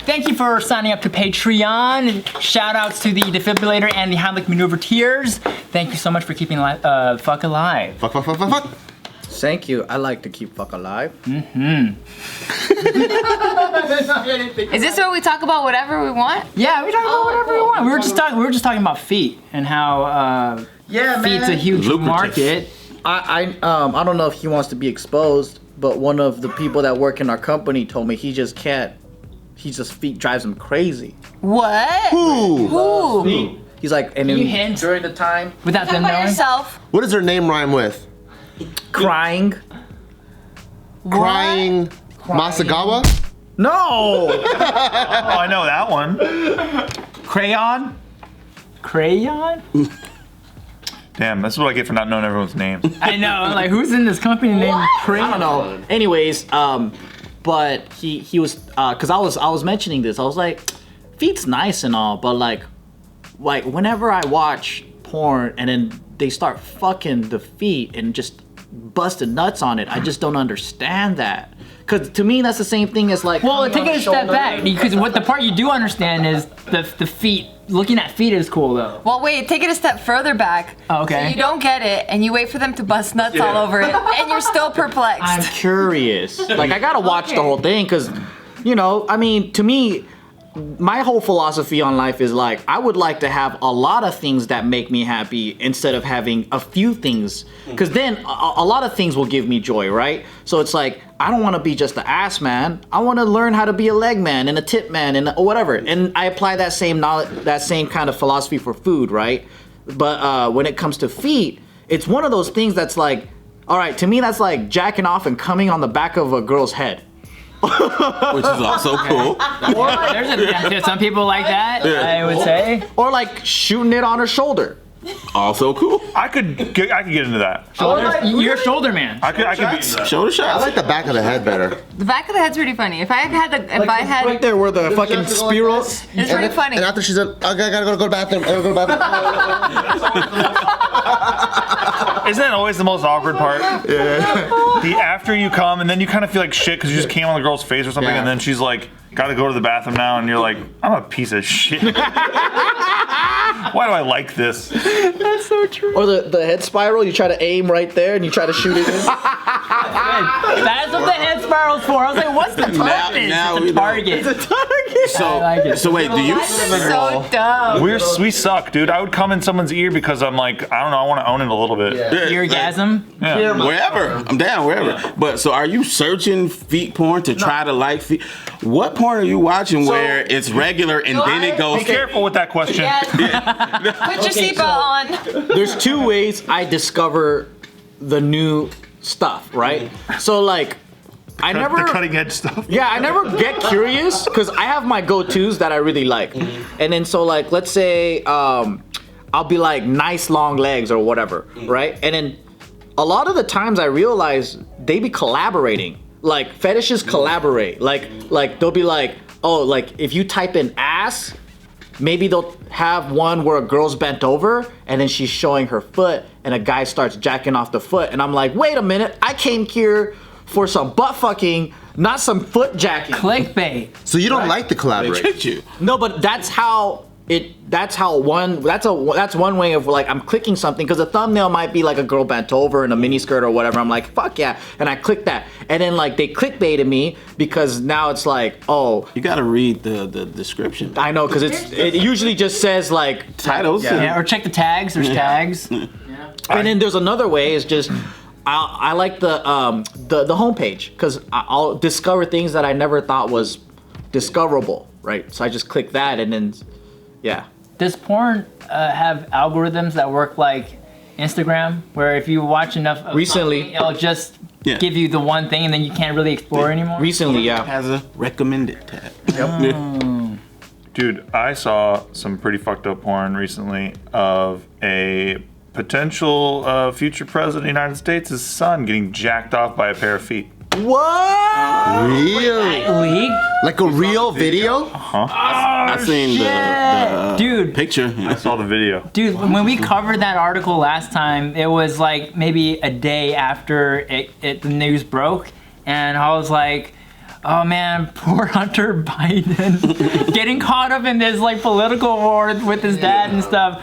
thank you for signing up to Patreon. Shout outs to the defibrillator and the Heimlich maneuver tiers. Thank you so much for keeping fuck alive. Fuck. Thank you. I like to keep fuck alive. Is this where we talk about whatever we want? Yeah, we talk about whatever we want. We were just talking about feet and how feet's a huge market. I don't know if he wants to be exposed, but one of the people that work in our company told me he just can't. He just feet drives him crazy. What? Who? He's like, and Can you then hint? during the time, Without Talk them about knowing. yourself. What does her name rhyme with? crying. Crying Masagawa? No. Oh, I know that one. Crayon? Crayon? Damn, that's what I get for not knowing everyone's name. I know, like who's in this company named Crayon? I don't know. Anyways, but he was, cause I was mentioning this. I was like, feet's nice and all, but like whenever I watch porn and then they start fucking the feet and just busting nuts on it, I just don't understand that. Cause to me that's the same thing as like. Well, take it a step back, because what the part you do understand is the feet. Looking at feet is cool though. Well, wait, take it a step further back. Oh, okay. So you don't get it, and you wait for them to bust nuts all over it, and you're still perplexed. I'm curious. Like I gotta watch the whole thing, cause, you know, I mean, to me, my whole philosophy on life is like I would like to have a lot of things that make me happy instead of having a few things, because then a lot of things will give me joy, right? So it's like I don't want to be just the ass man. I want to learn how to be a leg man and a tip man and whatever. And I apply that same knowledge, that same kind of philosophy for food, right? But when it comes to feet, it's one of those things that's like, all right, to me that's like jacking off and coming on the back of a girl's head. Which is also cool. There's some people like that, I would say. Or like shooting it on her shoulder. Also cool. I could get into that. You're a shoulder man. I could be. Shoulder I shots. like the back of the head better. The back of the head's pretty funny. If I had Right there where the fucking spiral. it's pretty funny. And after she said, I gotta go to the bathroom. I gotta go to the bathroom. Isn't that always the most awkward part? Yeah. The after you come and then you kind of feel like shit because you just came on the girl's face or something, Yeah. and then she's like, gotta go to the bathroom now, and you're like, I'm a piece of shit. Why do I like this? That's so true. Or the head spiral, you try to aim right there and you try to shoot it in. That's what the head spiral's for. I was like, what's the purpose? now It's we a know. target. So, I like it. so wait, do you? so dumb. We suck, dude. I would come in someone's ear because I'm like, I don't know, I want to own it a little bit. Eargasm. Yeah. Wherever. I'm down, wherever. Yeah. But so are you searching feet porn to try to like feet? What porn are you watching where it's regular and then it goes? Be careful with that question. Put your seatbelt on. There's two ways I discover the new stuff, right? So like, I never. The cutting edge stuff. Yeah, I never get curious because I have my go-tos that I really like. And then so like, let's say I'll be like nice long legs or whatever, right? And then a lot of the times I realize they be collaborating. Like fetishes collaborate. Like they'll be like, oh, like if you type in ass, maybe they'll have one where a girl's bent over and then she's showing her foot and a guy starts jacking off the foot. And I'm like, wait a minute, I came here for some butt fucking, not some foot jacking. Clickbait. So you don't like the They collaboration? tricked you. No, but that's one way of like I'm clicking something because the thumbnail might be like a girl bent over in a mini skirt or whatever. I'm like, fuck yeah, and I click that, and then like they clickbaited me because now it's like, oh, You gotta read the description. I know because it usually just says like, Titles. Yeah, or check the tags. There's tags. and then there's another way is just. I like the homepage because I'll discover things that I never thought was discoverable, right? So I just click that and then, yeah. Does porn have algorithms that work like Instagram, where if you watch enough of Recently. something, it'll just Yeah. give you the one thing and then you can't really explore anymore? Recently, yeah. Has a recommended tab. Dude, I saw some pretty fucked up porn recently of a potential future president of the United States' son getting jacked off by a pair of feet. What? Really? League? Like a real video? I seen the Dude. picture. I saw the video. Dude, when we covered that article last time, it was like maybe a day after the news broke, and I was like, oh man, poor Hunter Biden getting caught up in this like political war with his dad and stuff.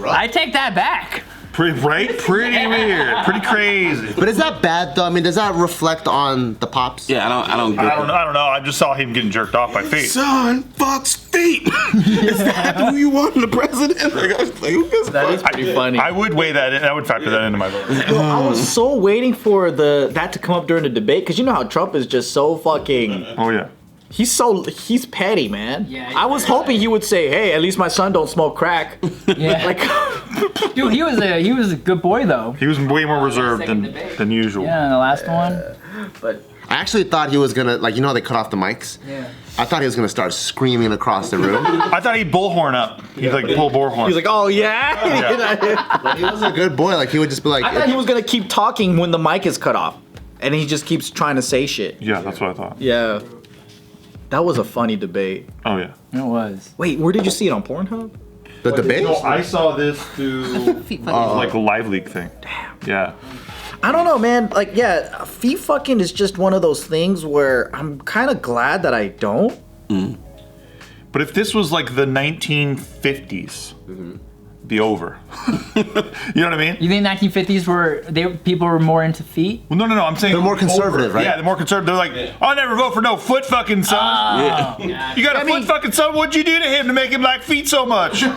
I take that back. Pretty weird. Pretty crazy. But is that bad though? I mean, does that reflect on the pops? Yeah, I don't get I don't know. I just saw him getting jerked off by feet. Son fucks feet. Is that who you want in the president? Like, I was like, who gives a That is fuck? pretty funny. I would weigh that in. I would factor that into my vote. Yo, I was so waiting for that to come up during the debate because you know how Trump is just so fucking. Oh yeah. He's petty, man. Yeah, I was hoping he would say, "Hey, at least my son don't smoke crack." Yeah. Like, Dude, he was a good boy though. He was way more reserved Second debate. than usual. Yeah, in the last one. but I actually thought he was gonna, like, you know how they cut off the mics? Yeah. I thought he was gonna start screaming across the room. I thought he'd bullhorn up. He'd like pull bullhorn. he's like, "Oh yeah." But he was a good boy. Like, he would just be like, I thought he was gonna keep talking when the mic is cut off, and he just keeps trying to say shit. Yeah, that's what I thought. Yeah, that was a funny debate. Oh yeah. It was. Wait, where did you see it on Pornhub? the debate? No, I saw this through Feet fucking. like a live leak thing. Damn. Yeah. I don't know, man. Like, yeah, feet fucking is just one of those things where I'm kind of glad that I don't. But if this was like the 1950s, be over. You know what I mean? You think 1950s people were more into feet? Well, no. I'm saying They're more conservative, right? Yeah, they're more conservative. They're like, I'll never vote for no foot fucking son. You got a foot fucking son? What'd you do to him to make him like feet so much? In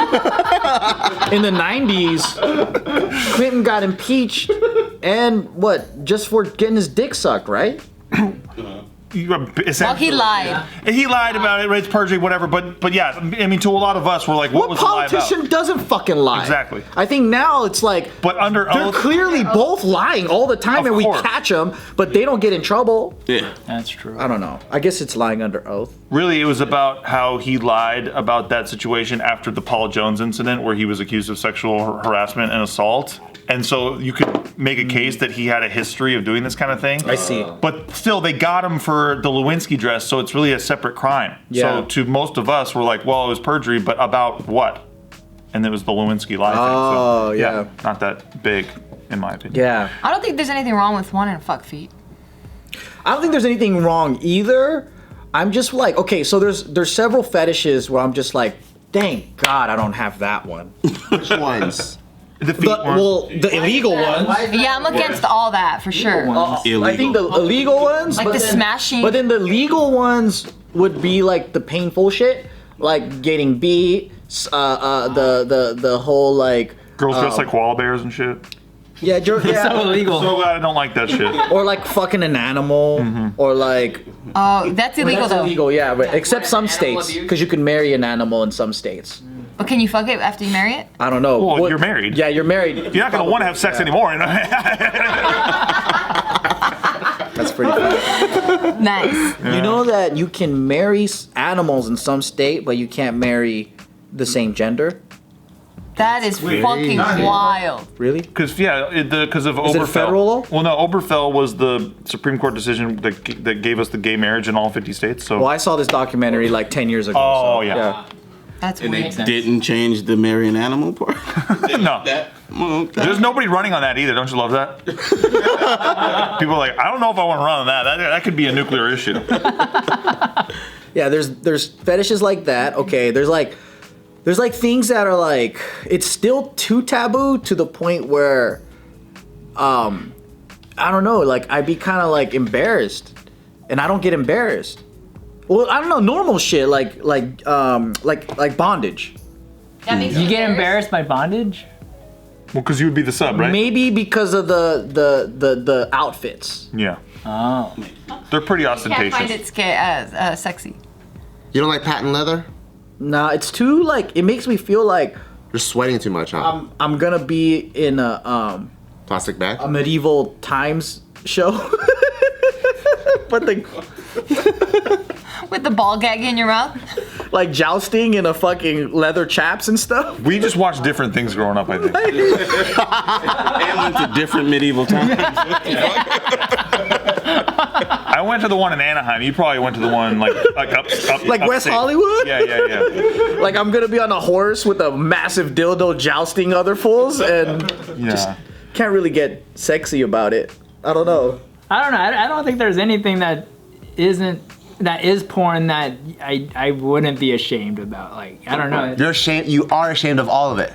the 90s, Clinton got impeached and just for getting his dick sucked, right? Well, he lied. He lied about it, right? It's perjury, whatever. But yeah, I mean, to a lot of us, we're like, what was the lie about? politician doesn't fucking lie? Exactly. I think now it's like, But under they're oath, clearly both lying all the time, Of and we course. catch them, but they don't get in trouble. Yeah. That's true. I don't know. I guess it's lying under oath. really, it was about how he lied about that situation after the Paul Jones incident, where he was accused of sexual harassment and assault. And so you could make a case that he had a history of doing this kind of thing. I see. But still, they got him for the Lewinsky dress, so it's really a separate crime. Yeah. So to most of us, we're like, well, it was perjury, but about what? And it was the Lewinsky lie thing. Oh, So, yeah. not that big, in my opinion. Yeah. I don't think there's anything wrong with wanting to fuck feet. I don't think there's anything wrong either. I'm just like, okay, so there's several fetishes where I'm just like, thank God I don't have that one. Which ones? The feet weren't- The illegal ones. Yeah, I'm against all that for sure. I think the illegal ones, Like but the then- smashing. But then the legal ones would be like the painful shit, like getting beat, the whole like Girls dressed like koala bears and shit. yeah, So illegal. So glad I don't like that shit. or like fucking an animal, or like Oh, that's illegal that's though. illegal, yeah, but except some states, because you can marry an animal in some states. But can you fuck it after you marry it? I don't know. Well, you're married. Yeah, you're married. You're not going to want to have sex anymore. You know? That's pretty funny. Nice. You know that you can marry animals in some state, but you can't marry the same gender? That is fucking wild. Really? Because because of Is it Oberfell. federal law? Well, no, Oberfell was the Supreme Court decision that gave us the gay marriage in all 50 states. So Well, I saw this documentary like 10 years ago. Oh, so, yeah. That's And they weird. didn't change the marry an animal part. no, there's nobody running on that either. Don't you love that? People are like, I don't know if I want to run on that. That could be a nuclear issue. Yeah, there's fetishes like that. Okay, there's like things that are like, it's still too taboo to the point where I don't know, like I'd be kind of like embarrassed, and I don't get embarrassed. Well, I don't know, normal shit like bondage. That makes You get embarrassed by bondage? Well, because you would be the sub, right? Maybe because of the outfits. Yeah. Oh. They're pretty Can't ostentatious. find it sexy. You don't like patent leather? Nah, it's too like, it makes me feel like You're sweating too much, huh? I'm gonna be in a Plastic bag? medieval times show. But With the ball gag in your mouth. like jousting in a fucking leather chaps and stuff. We just watched different things growing up, I think. And went to different medieval times. I went to the one in Anaheim. You probably went to the one like up Like West upstate. Hollywood? Yeah. Like I'm gonna be on a horse with a massive dildo jousting other fools and Yeah. can't really get sexy about it. I don't know. I don't know. I don't think there's anything that is porn that I wouldn't be ashamed about. Like, I don't know. You're ashamed. You are ashamed of all of it.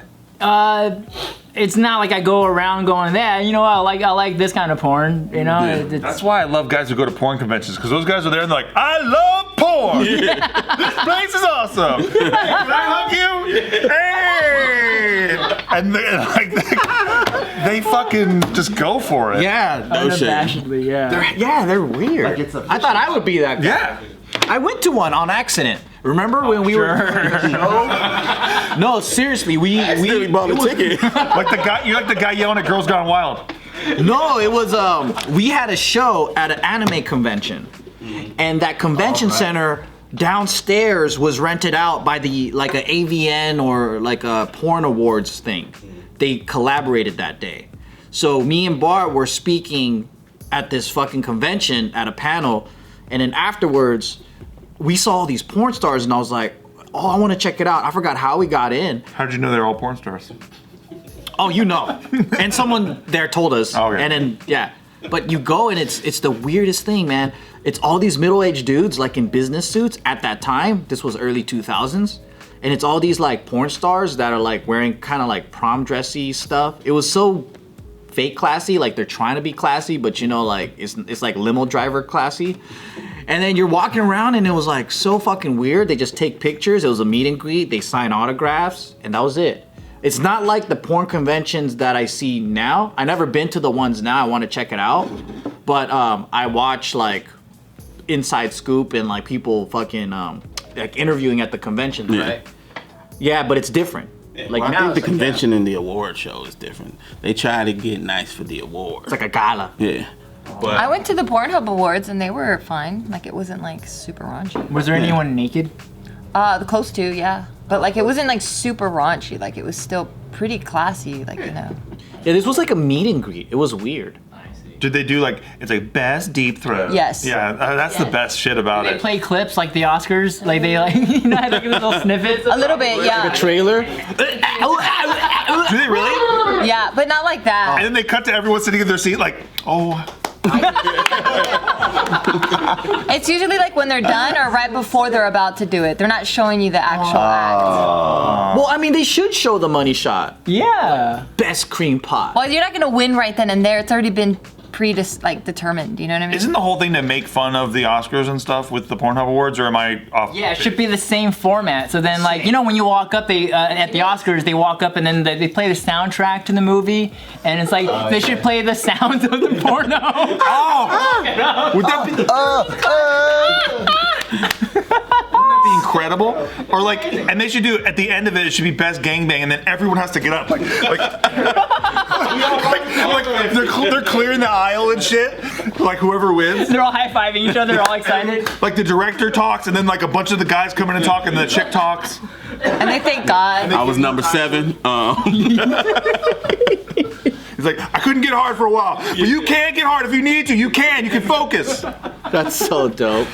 It's not like I go around going, yeah, you know what, I like this kind of porn, you know? Yeah. That's why I love guys who go to porn conventions, because those guys are there and they're like, I love porn. This place is awesome. Hey, can I hug you? Hey! And they fucking just go for it. Yeah, No shame. Unabashedly, yeah. they're weird. Like it's a- I thought I would be that guy. Yeah. I went to one on accident. Remember when we were? No, seriously, we bought a ticket. Like the guy, you're like the guy yelling at Girls Gone Wild. No, it was we had a show at an anime convention, and that convention center downstairs was rented out by the like a AVN or like a porn awards thing. They collaborated that day, so me and Bart were speaking at this fucking convention at a panel, and then afterwards we saw all these porn stars, and I was like, oh, I want to check it out. I forgot how we got in. How did you know they're all porn stars? Oh, you know. And someone there told us. Okay. And then, yeah. But you go and it's the weirdest thing, man. It's all these middle-aged dudes like in business suits at that time. This was early 2000s. And it's all these like porn stars that are like wearing kind of like prom dressy stuff. It was so fake classy, like they're trying to be classy, but you know, like it's like limo driver classy. And then you're walking around and it was like so fucking weird. They just take pictures. It was a meet and greet. They sign autographs and that was it. It's not like the porn conventions that I see now. I never been to the ones now. I want to check it out. But I watch like Inside Scoop and like people fucking like interviewing at the conventions, Yeah. right? Yeah, but it's different. Like I now think the it's convention and the award show is different. They try to get nice for the awards. it's like a gala. Yeah. But I went to the Pornhub Awards and they were fine. Like it wasn't like super raunchy. Was there anyone naked? The close to, yeah. But like it wasn't like super raunchy. Like it was still pretty classy. Like, you know. Yeah, this was like a meet and greet. It was weird. Did they do like, it's like best deep throat? Yes. Yeah, that's the Yeah. best shit about They it. play clips like the Oscars, like they like you know like little snippets. A little bit, yeah. Trailer. Do they really? Yeah, but not like that. And then they cut to everyone sitting in their seat like, oh. It's usually like when they're done or right before they're about to do it. They're not showing you the actual act. Well, I mean, they should show the money shot. Yeah. Best cream pot. Well, you're not gonna win right then and there. It's already been determined. You know what I mean? Isn't the whole thing to make fun of the Oscars and stuff with the Pornhub Awards, or am I off? Yeah, it should be the same format. So then, like, you know, when you walk up, they at the Oscars, they walk up and then they play the soundtrack to the movie, and it's like they should play the sounds of the porno. Oh! Would that be incredible? Or like, and they should do at the end of it. It should be best gangbang, and then everyone has to get up, like they're clearing the aisle and shit. Like whoever wins. They're all high-fiving each other, all excited. Like the director talks, and then like a bunch of the guys come in and talk, and the chick talks. And they thank God. I was number 7. He's like, I couldn't get hard for a while, but you can get hard if you need to. You can focus. That's so dope.